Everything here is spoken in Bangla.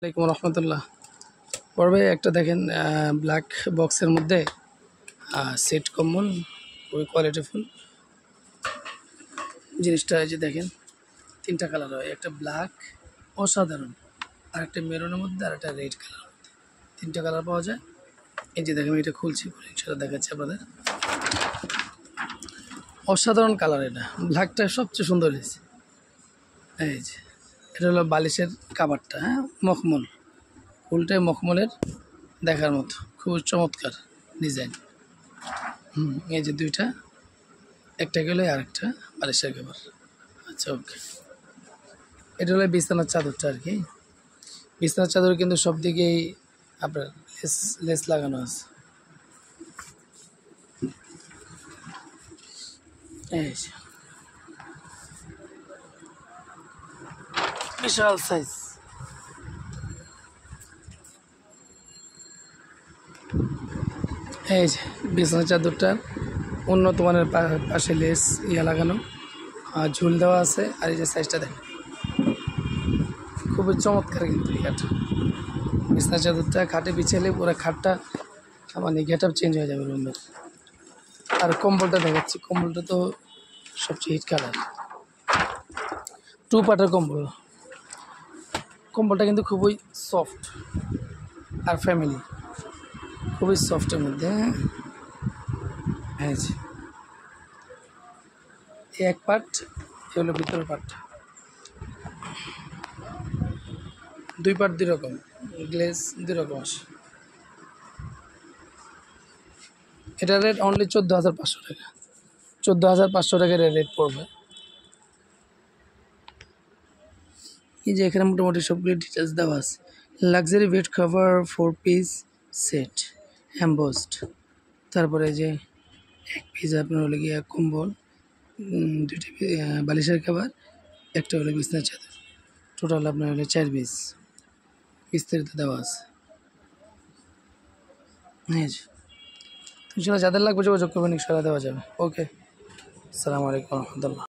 আসসালামাইকুম রহমতুল্লাহ। পড়বে একটা দেখেন ব্ল্যাক বক্সের মধ্যে সেট কম্বল, খুবই কোয়ালিটিফুল জিনিসটা। এই যে দেখেন, তিনটা কালার হয়, একটা ব্ল্যাক অসাধারণ, আর একটা মেরুনের মধ্যে, আর একটা রেড কালার মধ্যে, তিনটা কালার পাওয়া যায়। এই যে দেখেন, এটা খুলছি, সেটা দেখাচ্ছি আপনাদের। অসাধারণ কালার, এটা ব্ল্যাকটা সবচেয়ে সুন্দর হয়েছে। এই যে এটা হলো বালিশের কাভারটা, হ্যাঁ, মখমল, উল্টায় মখমলের, দেখার মতো খুব চমৎকার ডিজাইন। এই যে দুইটা, একটা গেলে আরেকটা বালিশের কাভার। আচ্ছা, ওকে। এটা হলো বিছানার চাদরটা আর কি। বিছানার চাদর কিন্তু সব দিকেই আপনার লেস লাগানো আছে। এই যে বিশাল সাইজ। এই যে বিছানার চাদরটার উন্নত মানের পাশে লেস লাগানো, আর ঝুল দেওয়া আছে। আর এই যে সাইজটা দেখেন, খুবই চমৎকার কিন্তু এটা। বিছানার চাদরটা খাটে বিছালে পুরো খাটটা মানে গেট আপ চেঞ্জ হয়ে যাবে রুমের। আর কম্বলটা দেখাচ্ছি, কম্বলটা তো সবচেয়ে হিট কালার, 2 পার্টের কম্বল। কম্বলটা কিন্তু খুবই সফট আর ফ্যামিলি, খুবই সফটের মধ্যে। হ্যাঁ, এই এক পার্ট, এ হলো ভিতরের পার্ট, 2 পার্ট 2 রকম, গ্লেজ 2 রকম আসে। এটার রেট অনলি 14,500 টাকা, 14,500 টাকার রেট পড়বে। এই যে এখানে মোটামুটি সবগুলো ডিটেলস দেওয়া আছে। Luxury bed cover 4 piece set embossed. তারপরে যে এক পিস আপনার হলে গিয়ে কম্বল, দুইটা বালিশের কভার, একটা হলো বিছনার চাদর, টোটাল আপনার হলে 4 পিস। বিস্তারিত দেওয়া আছে। হ্যাঁ, ইনশাল্লাহ যাদের লাগবে যোগাযোগ করবেন, ইনশাল্লাহ দেওয়া যাবে। ওকে, আসসালামু আলাইকুম রহমতুল্লাহ।